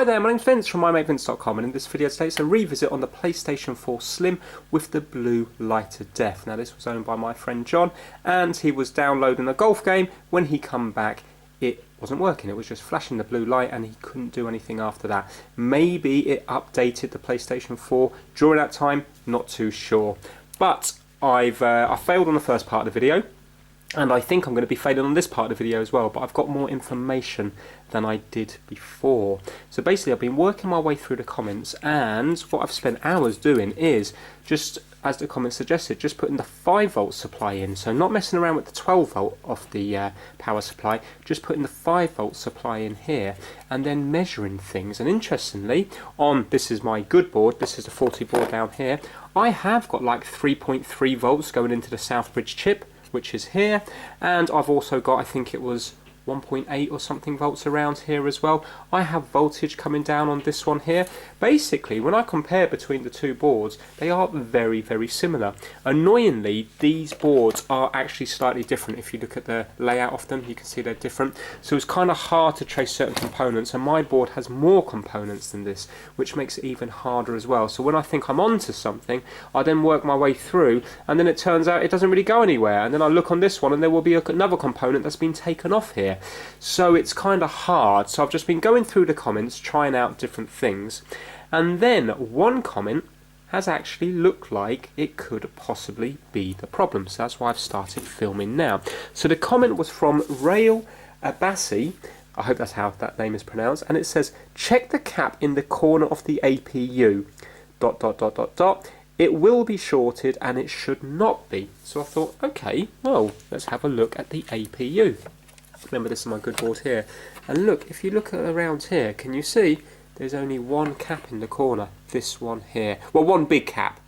there, my name's Vince from mymatevince.com, and in this video today it's a revisit on the PlayStation 4 Slim with the blue light of death. Now this was owned by my friend John, and he was downloading a golf game. When he come back, it wasn't working, it was just flashing the blue light and he couldn't do anything after that. Maybe it updated the PlayStation 4 during that time, not too sure. But I failed on the first part of the video, and I think I'm going to be failing on this part of the video as well, but I've got more information than I did before. So basically I've been working my way through the comments, and what I've spent hours doing is just, as the comments suggested, just putting the 5V supply in. So not messing around with the 12V of the power supply, just putting the 5V supply in here and then measuring things. And interestingly, this is my good board, this is the 40 board down here, I have got like 3.3 volts going into the Southbridge chip, which is here, and I've also got, I think it was 1.8 or something volts around here as well. I have voltage coming down on this one here. Basically, when I compare between the two boards, they are very, very similar. Annoyingly, these boards are actually slightly different. If you look at the layout of them, you can see they're different. So it's kind of hard to trace certain components, and my board has more components than this, which makes it even harder as well. So when I think I'm onto something, I then work my way through, and then it turns out it doesn't really go anywhere. And then I look on this one, and there will be another component that's been taken off here. So it's kind of hard. So I've just been going through the comments, trying out different things, and then one comment has actually looked like it could possibly be the problem. So that's why I've started filming now. So the comment was from Rail Abassi, I hope that's how that name is pronounced, and it says, check the cap in the corner of the APU, ... It will be shorted and it should not be. So I thought, okay, well, let's have a look at the APU. Remember, this is my good board here, and look, if you look around here, can you see there's only one cap in the corner, this one here, well, one big cap,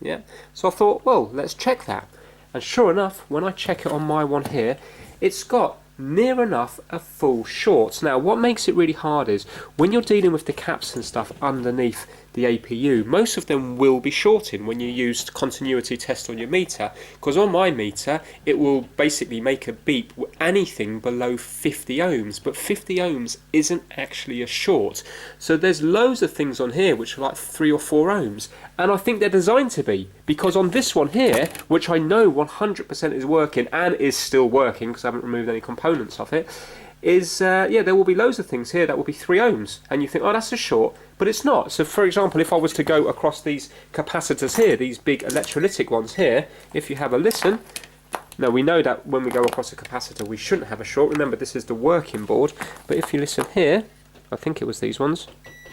yeah. So I thought, well, let's check that, and sure enough, when I check it on my one here, it's got near enough a full short. Now what makes it really hard is when you're dealing with the caps and stuff underneath the APU, most of them will be shorting when you use continuity test on your meter, because on my meter it will basically make a beep anything below 50 ohms, but 50 ohms isn't actually a short. So there's loads of things on here which are like 3 or 4 ohms, and I think they're designed to be, because on this one here, which I know 100% is working and is still working because I haven't removed any components of it, is yeah, there will be loads of things here that will be 3 ohms, and you think, oh, that's a short, but it's not. So for example, if I was to go across these capacitors here, these big electrolytic ones here, if you have a listen, now we know that when we go across a capacitor we shouldn't have a short. Remember, this is the working board, but if you listen here, I think it was these ones,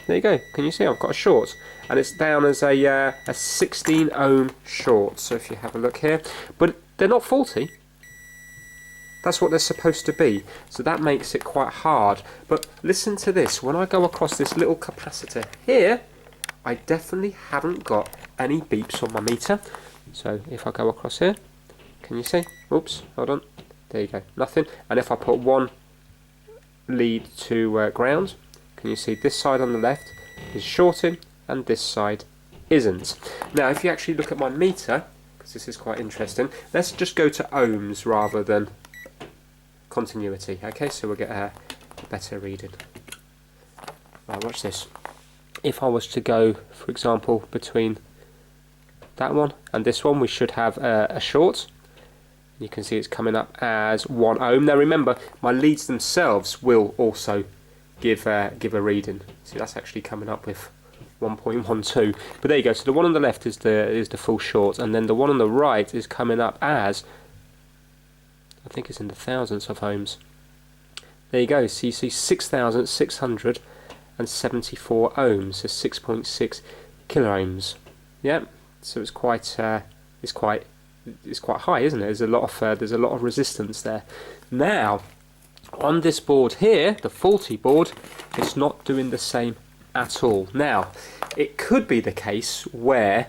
there you go, can you see I've got a short, and it's down as a 16 ohm short. So if you have a look here, but they're not faulty, that's what they're supposed to be, so that makes it quite hard. But listen to this, when I go across this little capacitor here, I definitely haven't got any beeps on my meter. So if I go across here, can you see? Oops, hold on, there you go, nothing. And if I put one lead to ground, can you see this side on the left is shorting and this side isn't. Now if you actually look at my meter, because this is quite interesting, let's just go to ohms rather than continuity. Okay, so we'll get a better reading. Right, watch this. If I was to go, for example, between that one and this one, we should have a short. You can see it's coming up as 1 ohm. Now remember, my leads themselves will also give a reading. See, that's actually coming up with 1.12. But there you go. So the one on the left is the full short, and then the one on the right is coming up as, I think it's in the thousands of ohms. There you go. So you see 6,674 ohms, so 6.6 kilo ohms. Yeah. So it's quite high, isn't it? There's a lot of resistance there. Now, on this board here, the faulty board, it's not doing the same at all. Now, it could be the case where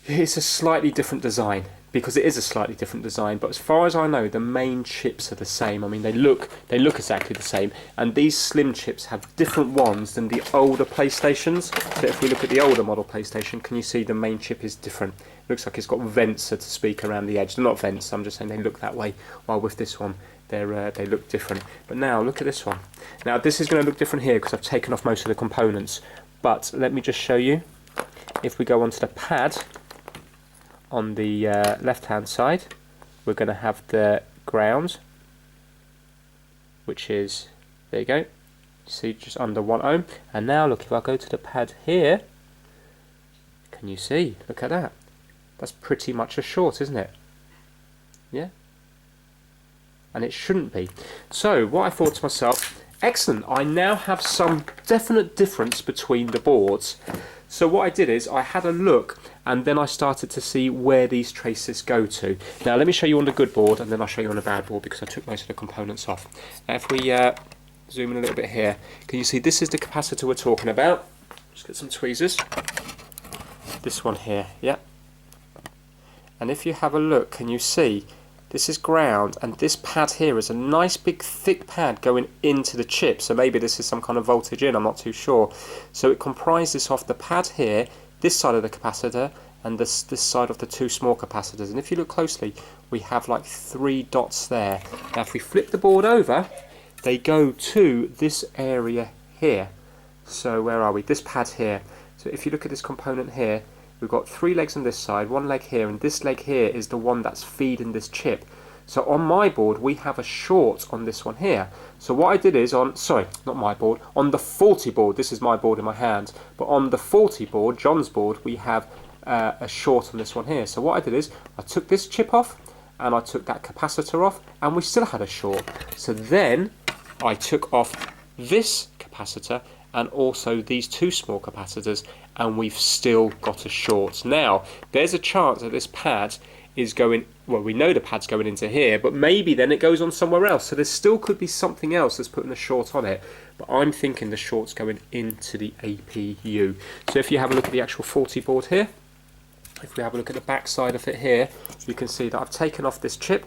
it's a slightly different design, because it is a slightly different design, but as far as I know, the main chips are the same. I mean, they look exactly the same, and these slim chips have different ones than the older PlayStations. So if we look at the older model PlayStation, can you see the main chip is different? It looks like it's got vents, so to speak, around the edge. They're not vents, I'm just saying they look that way, while with this one, they look different. But now look at this one. Now this is going to look different here because I've taken off most of the components. But let me just show you. If we go onto the pad on the left hand side, we're going to have the ground, which is, there you go, see, just under 1 ohm. And now look, if I go to the pad here, can you see? Look at that. That's pretty much a short, isn't it? Yeah. And it shouldn't be. So what I thought to myself, excellent, I now have some definite difference between the boards. So what I did is I had a look, and then I started to see where these traces go to. Now let me show you on the good board, and then I'll show you on the bad board because I took most of the components off. Now if we zoom in a little bit here, can you see this is the capacitor we're talking about? Just get some tweezers. This one here, yeah. And if you have a look, can you see this is ground, and this pad here is a nice big thick pad going into the chip. So maybe this is some kind of voltage in, I'm not too sure. So it comprises of the pad here, this side of the capacitor, and this side of the 2 small capacitors. And if you look closely, we have like 3 dots there. Now if we flip the board over, they go to this area here. So where are we? This pad here. So if you look at this component here, we've got 3 legs on this side, 1 leg here, and this leg here is the one that's feeding this chip. So on my board we have a short on this one here. So what I did is on, sorry, not my board, on the 40 board, this is my board in my hand, but on the 40 board, John's board, we have a short on this one here. So what I did is I took this chip off and I took that capacitor off, and we still had a short. So then I took off this capacitor and also these 2 small capacitors, and we've still got a short. Now there's a chance that this pad is going, well, we know the pad's going into here, but maybe then it goes on somewhere else. So there still could be something else that's putting a short on it, but I'm thinking the short's going into the APU. So if you have a look at the actual 40 board here, if we have a look at the back side of it here, you can see that I've taken off this chip,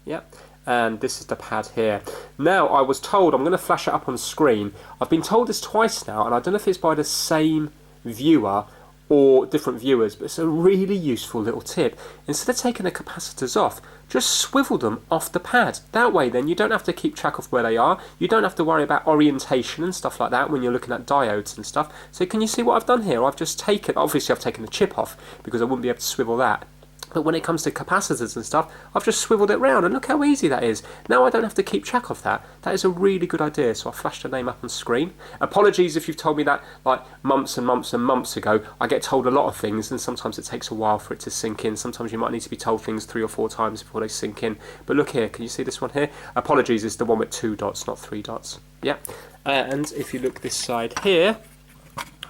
yeah, and this is the pad here. Now I was told, I'm going to flash it up on screen, I've been told this twice now, and I don't know if it's by the same viewer or different viewers, but it's a really useful little tip. Instead of taking the capacitors off, just swivel them off the pad. That way then you don't have to keep track of where they are, you don't have to worry about orientation and stuff like that when you're looking at diodes and stuff. So can you see what I've done here? I've just taken, obviously I've taken the chip off because I wouldn't be able to swivel that. But when it comes to capacitors and stuff, I've just swiveled it round, and look how easy that is. Now I don't have to keep track of that. That is a really good idea, so I'll flash the name up on screen. Apologies if you've told me that like months and months and months ago. I get told a lot of things, and sometimes it takes a while for it to sink in. Sometimes you might need to be told things 3 or 4 times before they sink in. But look here, can you see this one here? Apologies, it's the one with 2 dots, not 3 dots. Yeah. And if you look this side here,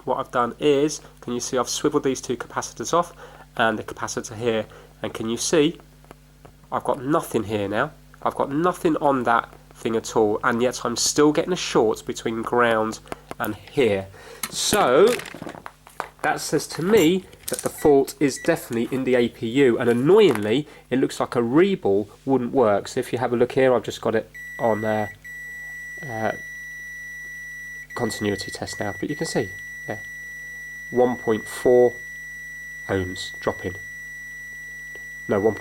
what I've done is, can you see I've swiveled these 2 capacitors off, and the capacitor here, and can you see I've got nothing here now. I've got nothing on that thing at all, and yet I'm still getting a short between ground and here. So that says to me that the fault is definitely in the APU, and annoyingly it looks like a reball wouldn't work. So if you have a look here, I've just got it on continuity test now, but you can see, yeah, 1.4 ohms dropping. No,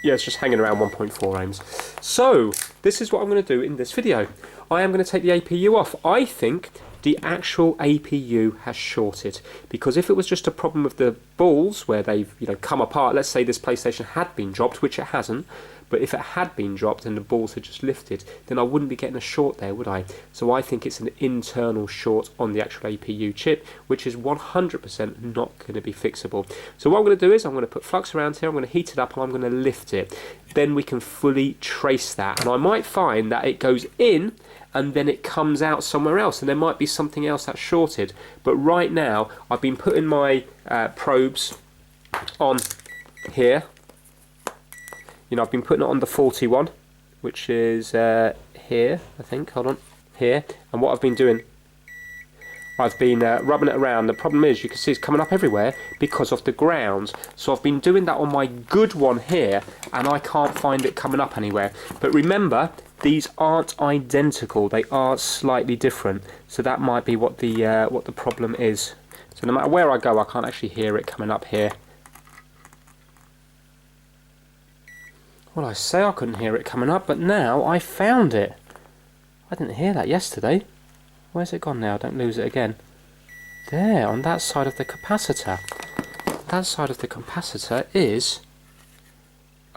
yeah, it's just hanging around 1.4 ohms. So this is what I'm going to do in this video. I am going to take the APU off. I think the actual APU has shorted, because if it was just a problem with the balls where they've come apart, let's say this PlayStation had been dropped, which it hasn't, but if it had been dropped and the balls had just lifted, then I wouldn't be getting a short there, would I? So I think it's an internal short on the actual APU chip, which is 100% not going to be fixable. So what I'm going to do is I'm going to put flux around here, I'm going to heat it up, and I'm going to lift it. Then we can fully trace that, and I might find that it goes in and then it comes out somewhere else, and there might be something else that's shorted. But right now I've been putting my probes on here. I've been putting it on the 41, which is here, I think, hold on, here. And what I've been doing, I've been rubbing it around. The problem is, you can see it's coming up everywhere because of the ground. So I've been doing that on my good one here, and I can't find it coming up anywhere. But remember, these aren't identical, they are slightly different. So that might be what the problem is. So no matter where I go, I can't actually hear it coming up here. Well, I say I couldn't hear it coming up, but now I found it. I didn't hear that yesterday. Where's it gone now? Don't lose it again. There, on that side of the capacitor. That side of the capacitor is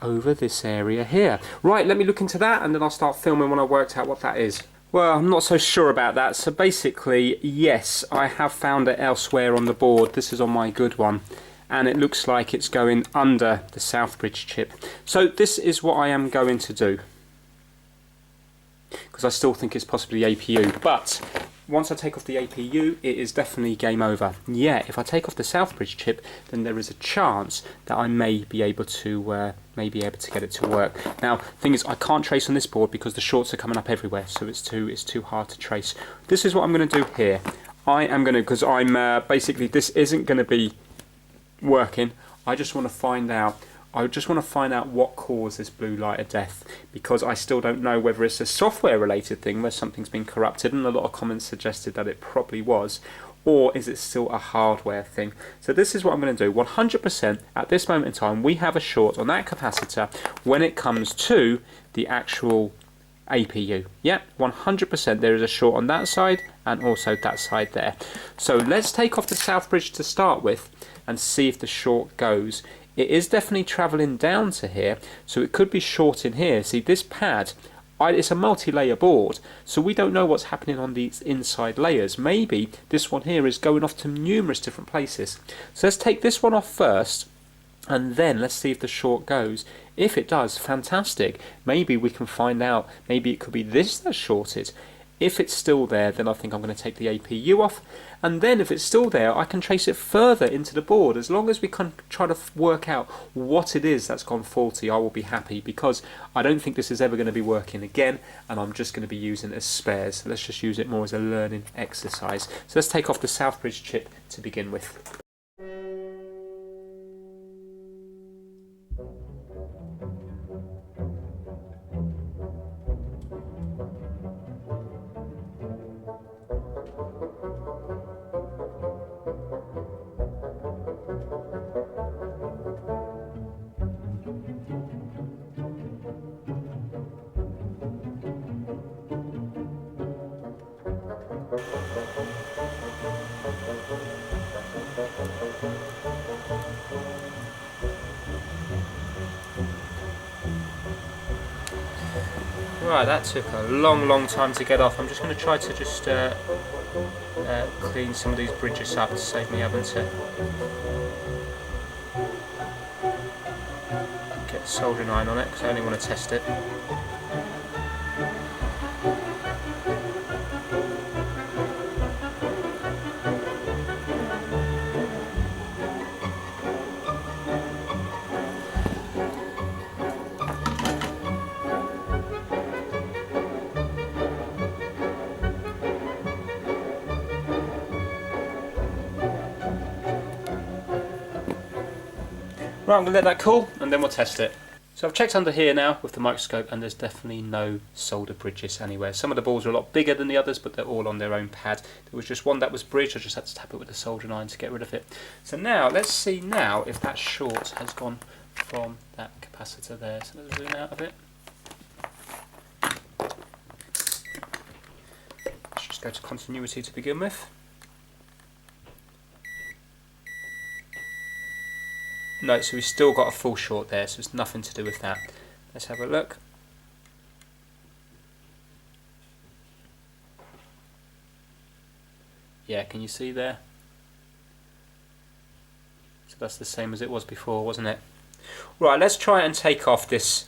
over this area here. Right, let me look into that and then I'll start filming when I worked out what that is. Well, I'm not so sure about that. So basically, yes, I have found it elsewhere on the board. This is on my good one. And it looks like it's going under the Southbridge chip. So this is what I am going to do. Because I still think it's possibly APU. But once I take off the APU, it is definitely game over. Yeah, if I take off the Southbridge chip, then there is a chance that I may be able to get it to work. Now, thing is, I can't trace on this board because the shorts are coming up everywhere, so it's too hard to trace. This is what I'm going to do here. I am going to, because I'm basically this isn't going to be working. I just want to find out. What caused this blue light of death, because I still don't know whether it's a software related thing where something's been corrupted, and a lot of comments suggested that it probably was, or is it still a hardware thing. So this is what I'm going to do. 100% at this moment in time we have a short on that capacitor when it comes to the actual APU. Yeah, 100% there is a short on that side and also that side there. So let's take off the Southbridge to start with and see if the short goes. It is definitely travelling down to here, so it could be short in here. See, this pad, it's a multi-layer board, so we don't know what's happening on these inside layers. Maybe this one here is going off to numerous different places. So let's take this one off first, and then let's see if the short goes. If it does, fantastic. Maybe we can find out, maybe it could be this that's shorted. If it's still there, then I think I'm going to take the APU off, and then if it's still there, I can trace it further into the board. As long as we can try to work out what it is that's gone faulty, I will be happy, because I don't think this is ever going to be working again, and I'm just going to be using it as spares. So let's just use it more as a learning exercise. So let's take off the Southbridge chip to begin with. Right, that took a long time to get off. I'm just going to try to just clean some of these bridges up to save me having to get the soldering iron on it, because I only want to test it. Right, I'm going to let that cool and then we'll test it. So I've checked under here now with the microscope, and there's definitely no solder bridges anywhere. Some of the balls are a lot bigger than the others, but they're all on their own pad. There was just one that was bridged. I just had to tap it with the soldering iron to get rid of it. So now let's see now if that short has gone from that capacitor there. So let's zoom out of it. Let's just go to continuity to begin with. No, so we've still got a full short there, so it's nothing to do with that. Let's have a look. Yeah, can you see there? So that's the same as it was before, wasn't it? Right, let's try and take off this.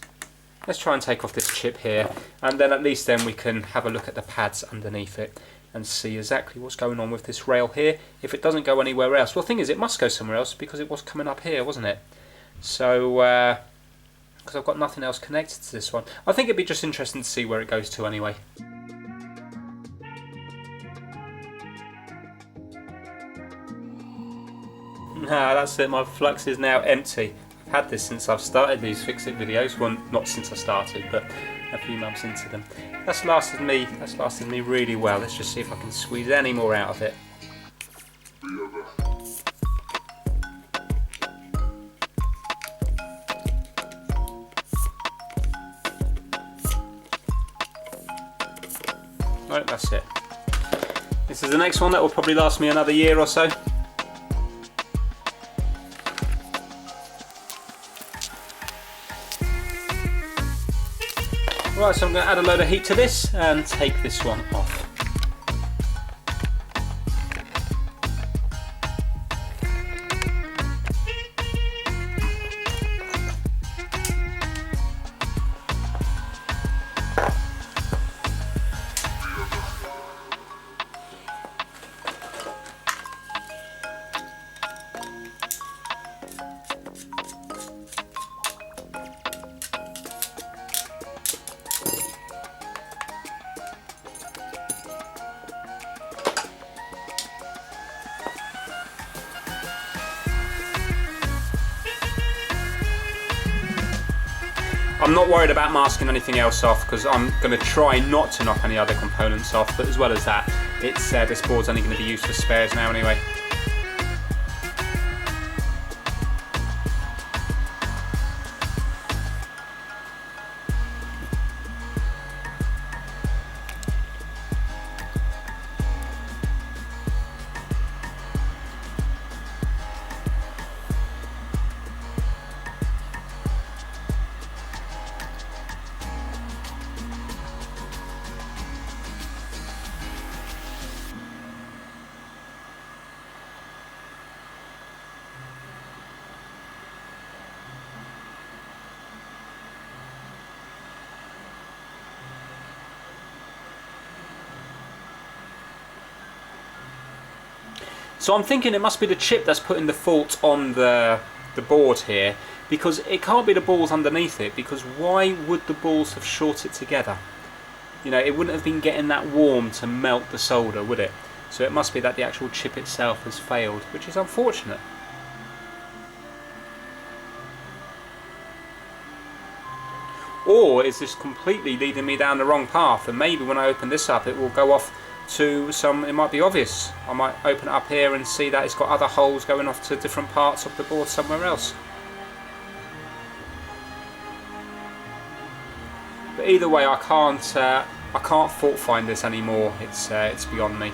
Let's try and take off this chip here, and then at least then we can have a look at the pads underneath it and see exactly what's going on with this rail here. If it doesn't go anywhere else, well, the thing is, it must go somewhere else because it was coming up here, wasn't it? So, because I've got nothing else connected to this one, I think it'd be just interesting to see where it goes to anyway. Nah, that's it. My flux is now empty. I've had this since I've started these fix-it videos. Well, not since I started, but a few months into them. That's lasted me really well. Let's just see if I can squeeze any more out of it. Right, that's it. This is the next one that will probably last me another year or so. Right, so I'm going to add a load of heat to this and take this one off. I'm not worried about masking anything else off because I'm going to try not to knock any other components off, but as well as that, it's this board's only going to be used for spares now anyway. So I'm thinking it must be the chip that's putting the fault on the board here, because it can't be the balls underneath it, because why would the balls have shorted together? You know, it wouldn't have been getting that warm to melt the solder, would it? So it must be that the actual chip itself has failed, which is unfortunate. Or is this completely leading me down the wrong path, and maybe when I open this up it will go off to some, it might be obvious. I might open it up here and see that it's got other holes going off to different parts of the board somewhere else. But either way, I can't fault find this anymore. It's beyond me.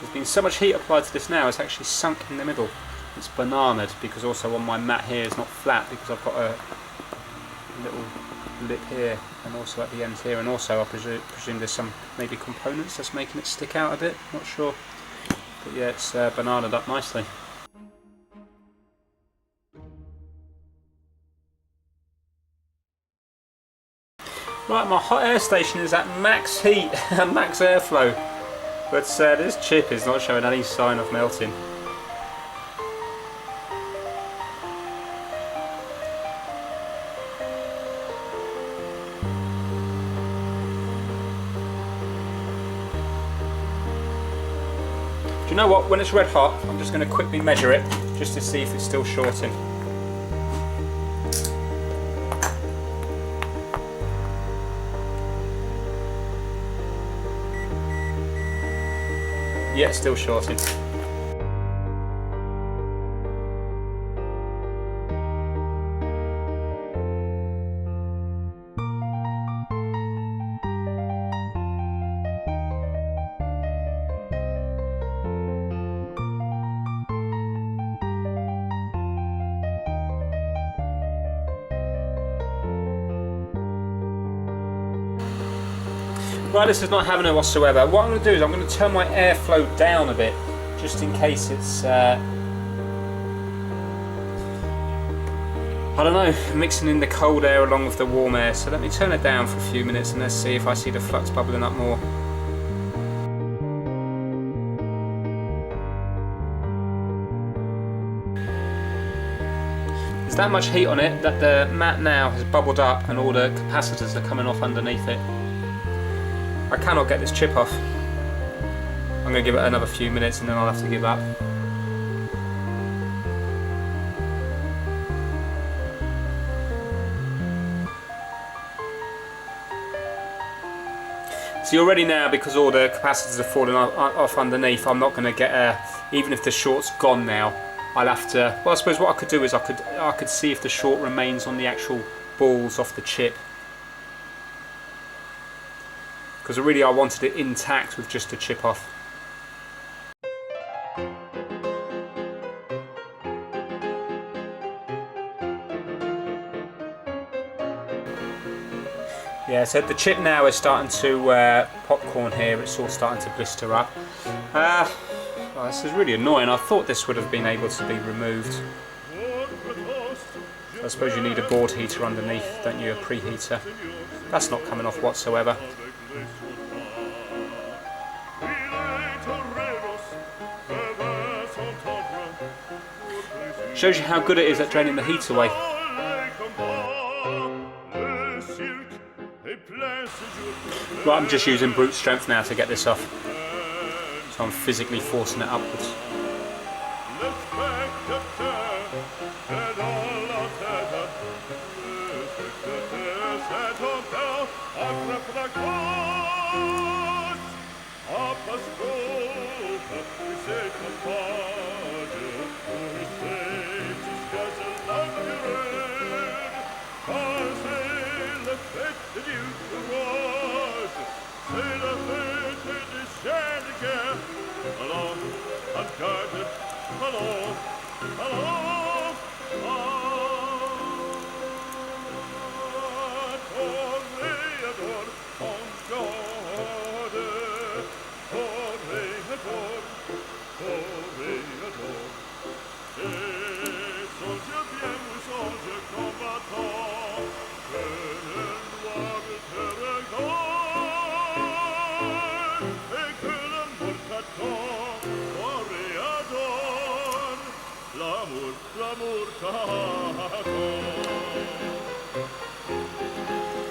There's been so much heat applied to this now, it's actually sunk in the middle. It's bananaed, because also on my mat here is not flat, because I've got a little lip here and also at the end here, and also I presume there's some maybe components that's making it stick out a bit, not sure. But yeah, it's bananaed up nicely. Right, my hot air station is at max heat and max airflow. But this chip is not showing any sign of melting. Do you know what? When it's red hot, I'm just going to quickly measure it just to see if it's still shorting. Yeah, still shorting. Right, this is not having it whatsoever. What I'm going to do is I'm going to turn my airflow down a bit, just in case it's, I don't know, mixing in the cold air along with the warm air. So let me turn it down for a few minutes and let's see if I see the flux bubbling up more. There's that much heat on it that the mat now has bubbled up and all the capacitors are coming off underneath it. I cannot get this chip off. I'm going to give it another few minutes and then I'll have to give up. See, already now, because all the capacitors are falling off underneath, I'm not going to get even if the short's gone now, I'll have to, well, I suppose what I could do is I could see if the short remains on the actual balls off the chip. Because really I wanted it intact with just a chip off. Yeah, so the chip now is starting to popcorn here, it's all starting to blister up. Well, this is really annoying. I thought this would have been able to be removed. I suppose you need a board heater underneath, don't you, a preheater. That's not coming off whatsoever. Shows you how good it is at draining the heat away. Right, I'm just using brute strength now to get this off. So I'm physically forcing it upwards.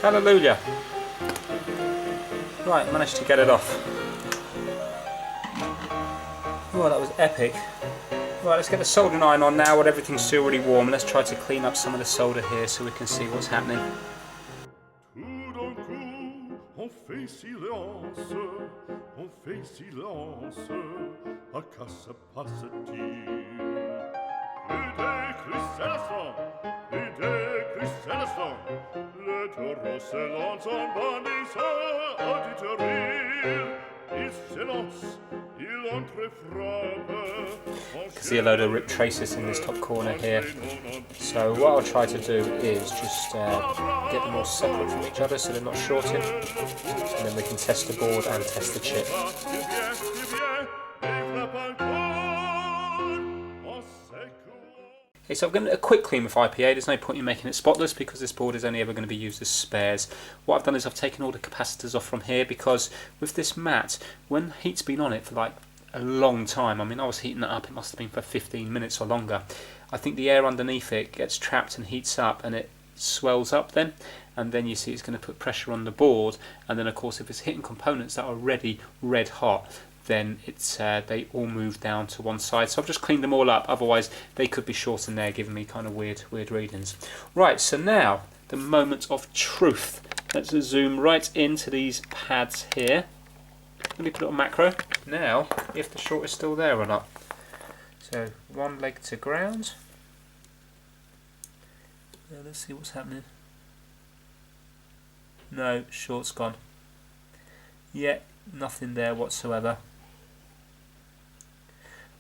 Hallelujah. Right, managed to get it off. Oh, that was epic. Right, let's get the soldering iron on now when everything's still really warm, and let's try to clean up some of the solder here so we can see what's happening. You can see a load of rip traces in this top corner here. So what I'll try to do is just get them all separate from each other so they're not shorting, and then we can test the board and test the chip. Okay, so I've given it a quick clean with IPA. There's no point in making it spotless because this board is only ever going to be used as spares. What I've done is I've taken all the capacitors off from here, because with this mat, when heat's been on it for like a long time, I mean I was heating it up, it must have been for 15 minutes or longer, I think the air underneath it gets trapped and heats up and it swells up then, and then you see it's going to put pressure on the board, and then of course if it's hitting components that are already red hot, then it's they all move down to one side. So I've just cleaned them all up, otherwise they could be short in there giving me kind of weird readings. Right, so now the moment of truth. Let's zoom right into these pads here. Let me put it on macro. Now, if the short is still there or not. So one leg to ground. Now let's see what's happening. No, short's gone. Yeah, nothing there whatsoever.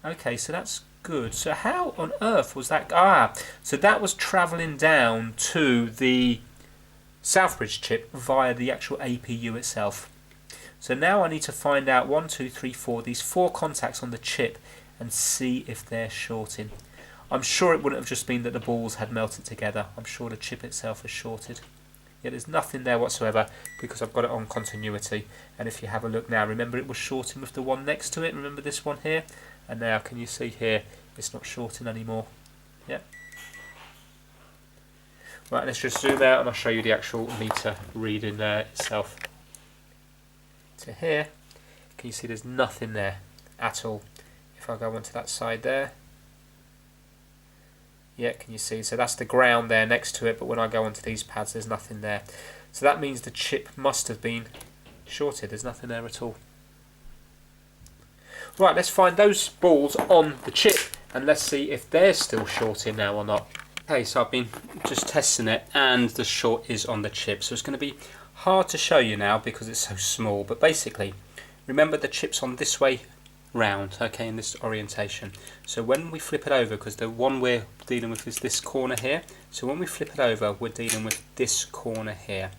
Okay, so that's good. So how on earth was that? So that was travelling down to the Southbridge chip via the actual APU itself. So now I need to find out 1, 2, 3, 4, these 4 contacts on the chip and see if they're shorting. I'm sure it wouldn't have just been that the balls had melted together. I'm sure the chip itself is shorted. Yeah, there's nothing there whatsoever because I've got it on continuity. And if you have a look now, remember it was shorting with the one next to it. Remember this one here? And now can you see here it's not shorting anymore. Yeah. Right, let's just zoom out and I'll show you the actual meter reading there itself. To here, can you see there's nothing there at all? If I go onto that side there, yeah, can you see? So that's the ground there next to it, but when I go onto these pads there's nothing there. So that means the chip must have been shorted, there's nothing there at all. Right, let's find those balls on the chip and let's see if they're still shorted now or not. Okay, so I've been just testing it and the short is on the chip, so it's going to be hard to show you now because it's so small, but basically remember the chip's on this way round, okay, in this orientation. So when we flip it over, because the one we're dealing with is this corner here, so when we flip it over we're dealing with this corner here.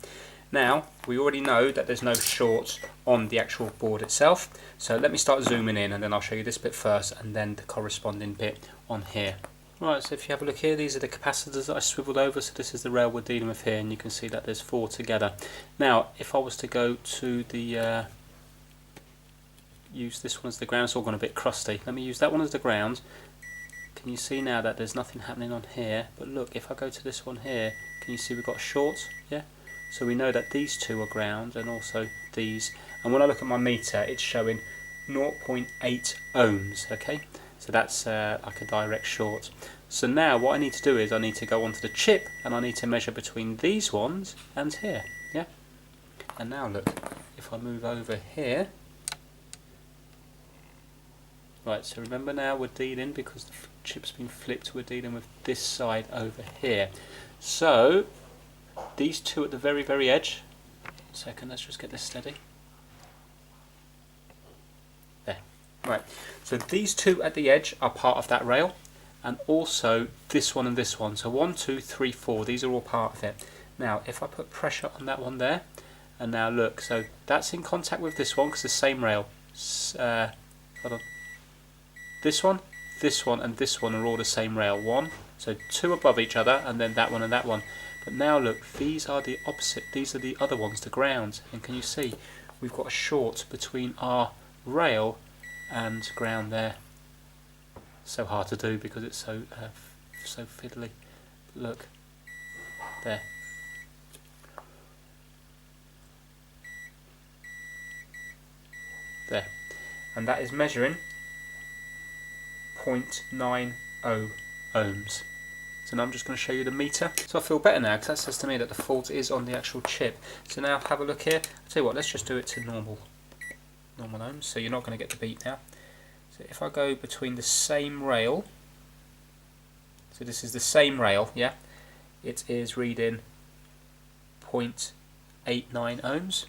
Now we already know that there's no shorts on the actual board itself, so let me start zooming in and then I'll show you this bit first and then the corresponding bit on here. Right, so if you have a look here, these are the capacitors that I swiveled over, so this is the rail we're dealing with here, and you can see that there's 4 together. Now if I was to go to the use this one as the ground, it's all gone a bit crusty. Let me use that one as the ground. Can you see now that there's nothing happening on here? But look, if I go to this one here, can you see we've got shorts? Yeah. So we know that these two are ground and also these. And when I look at my meter, it's showing 0.8 ohms. Okay. So that's like a direct short. So now what I need to do is I need to go onto the chip and I need to measure between these ones and here. Yeah. And now look, if I move over here. Right, so remember now we're dealing, because the chip's been flipped, we're dealing with this side over here. So these two at the very, very edge. 1 second, let's just get this steady. There. Right, so these two at the edge are part of that rail, and also this one and this one. So 1, 2, 3, 4, these are all part of it. Now if I put pressure on that one there, and now look, so that's in contact with this one because the same rail. Hold on. This one, and this one are all the same rail. 1, so 2 above each other, and then that one and that one. But now look, these are the opposite, these are the other ones, the ground. And can you see, we've got a short between our rail and ground there. So hard to do because it's so so fiddly. But look, there. There. And that is measuring 0.90 ohms. So now I'm just going to show you the meter. So I feel better now because that says to me that the fault is on the actual chip. So now have a look here. I'll tell you what, let's just do it to normal ohms, so you're not going to get the beat now. So if I go between the same rail, so this is the same rail, yeah, it is reading 0.89 ohms.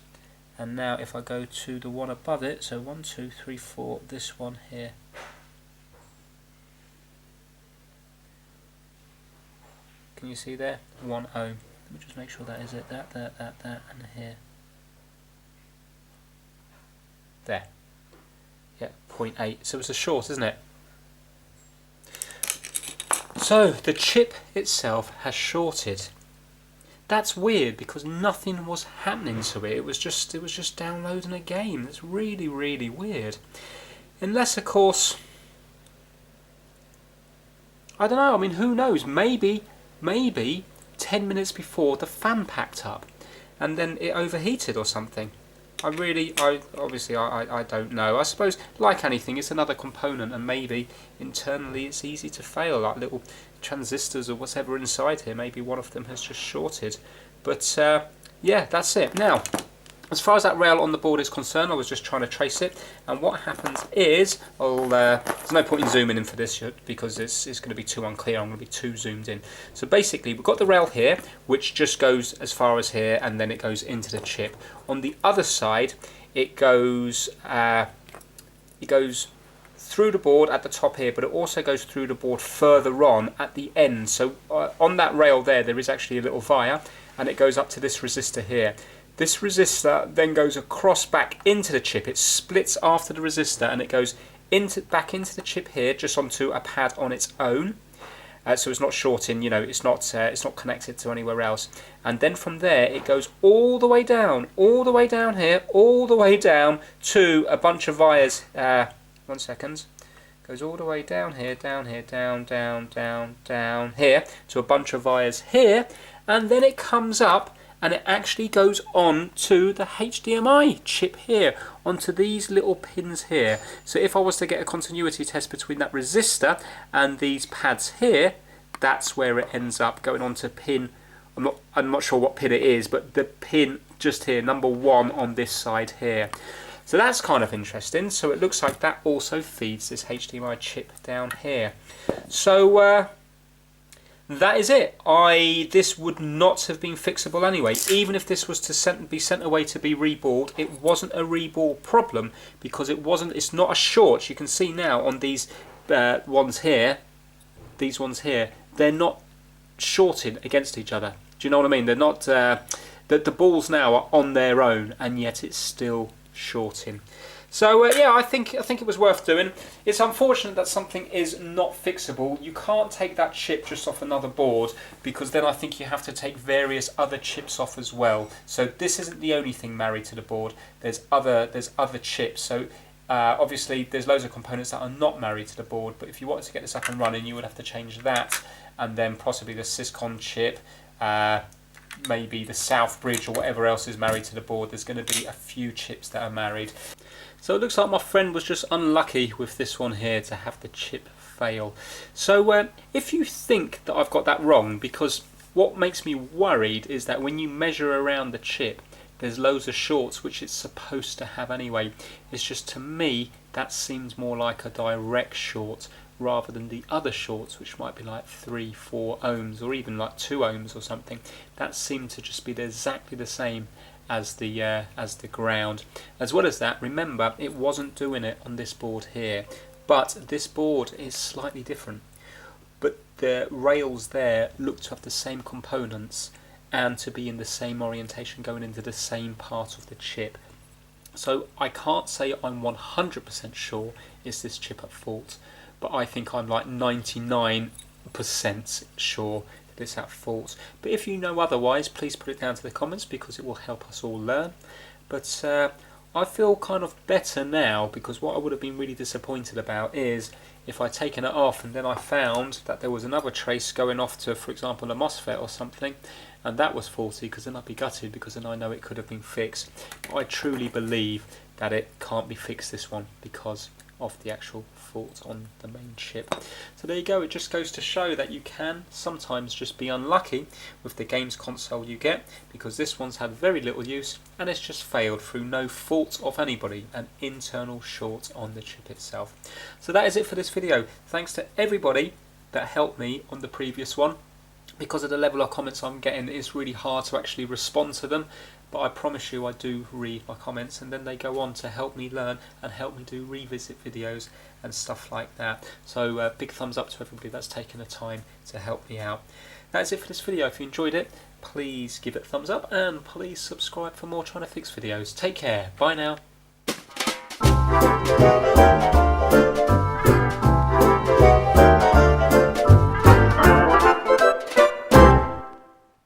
And now if I go to the one above it, so 1, 2, 3, 4, this one here, can you see there? 1 ohm. Let me just make sure that is it. That, and here. There. Yeah, 0.8. So it's a short, isn't it? So the chip itself has shorted. That's weird because nothing was happening to it. It was just downloading a game. That's really, really weird. Unless, of course, I don't know. I mean, who knows? Maybe 10 minutes before the fan packed up and then it overheated or something. Obviously I don't know. I suppose, like anything, it's another component, and maybe internally it's easy to fail, like little transistors or whatever inside here. Maybe one of them has just shorted. But yeah, that's it. Now, as far as that rail on the board is concerned, I was just trying to trace it, and what happens is, there's no point in zooming in for this yet because it's going to be too unclear. I'm going to be too zoomed in. So basically, we've got the rail here, which just goes as far as here, and then it goes into the chip. On the other side, it goes through the board at the top here, but it also goes through the board further on at the end. So on that rail there is actually a little via, and it goes up to this resistor here. This resistor then goes across back into the chip. It splits after the resistor and it goes back into the chip here, just onto a pad on its own. So it's not shorting, you know, it's not connected to anywhere else. And then from there it goes all the way down here, all the way down to a bunch of wires. 1 second. Goes all the way down here, down here, down here to a bunch of wires here, and then it comes up and it actually goes on to the HDMI chip here, onto these little pins here. So if I was to get a continuity test between that resistor and these pads here, that's where it ends up, going on to pin I'm not sure what pin it is, but the pin just here, number 1 on this side here. So that's kind of interesting. So it looks like that also feeds this HDMI chip down here. So that is it. This would not have been fixable anyway. Even if this was to be sent away to be reballed, it wasn't a reball problem because it's not a short. You can see now on these ones here, they're not shorted against each other. Do you know what I mean? They're not. The balls now are on their own, and yet it's still shorting. So yeah, I think it was worth doing. It's unfortunate that something is not fixable. You can't take that chip just off another board, because then I think you have to take various other chips off as well. So this isn't the only thing married to the board. There's other chips. So obviously there's loads of components that are not married to the board. But if you wanted to get this up and running, you would have to change that, and then possibly the Syscon chip. Maybe the Southbridge or whatever else is married to the board. There's going to be a few chips that are married. So it looks like my friend was just unlucky with this one here to have the chip fail. So if you think that I've got that wrong, because what makes me worried is that when you measure around the chip, there's loads of shorts which it's supposed to have anyway. It's just, to me, that seems more like a direct short rather than the other shorts, which might be like 3-4 ohms or even like 2 ohms or something. That seemed to just be exactly the same as the ground. As well as that, remember, it wasn't doing it on this board here, but this board is slightly different. But the rails there look to have the same components and to be in the same orientation going into the same part of the chip. So I can't say I'm 100% sure is this chip at fault, but I think I'm like 99% sure that it's at fault. But if you know otherwise, please put it down to the comments, because it will help us all learn. But I feel kind of better now, because what I would have been really disappointed about is if I'd taken it off and then I found that there was another trace going off to, for example, a MOSFET or something, and that was faulty, because then I'd be gutted, because then I know it could have been fixed. But I truly believe that it can't be fixed, this one, because of the actual fault on the main chip. So there you go. It just goes to show that you can sometimes just be unlucky with the games console you get, because this one's had very little use and it's just failed through no fault of anybody, an internal short on the chip itself. So that is it for this video. Thanks to everybody that helped me on the previous one. Because of the level of comments I'm getting, it's really hard to actually respond to them. But I promise you I do read my comments, and then they go on to help me learn and help me do revisit videos and stuff like that. So big thumbs up to everybody that's taken the time to help me out. That's it for this video. If you enjoyed it, please give it a thumbs up and please subscribe for more Trying to Fix videos. Take care. Bye now.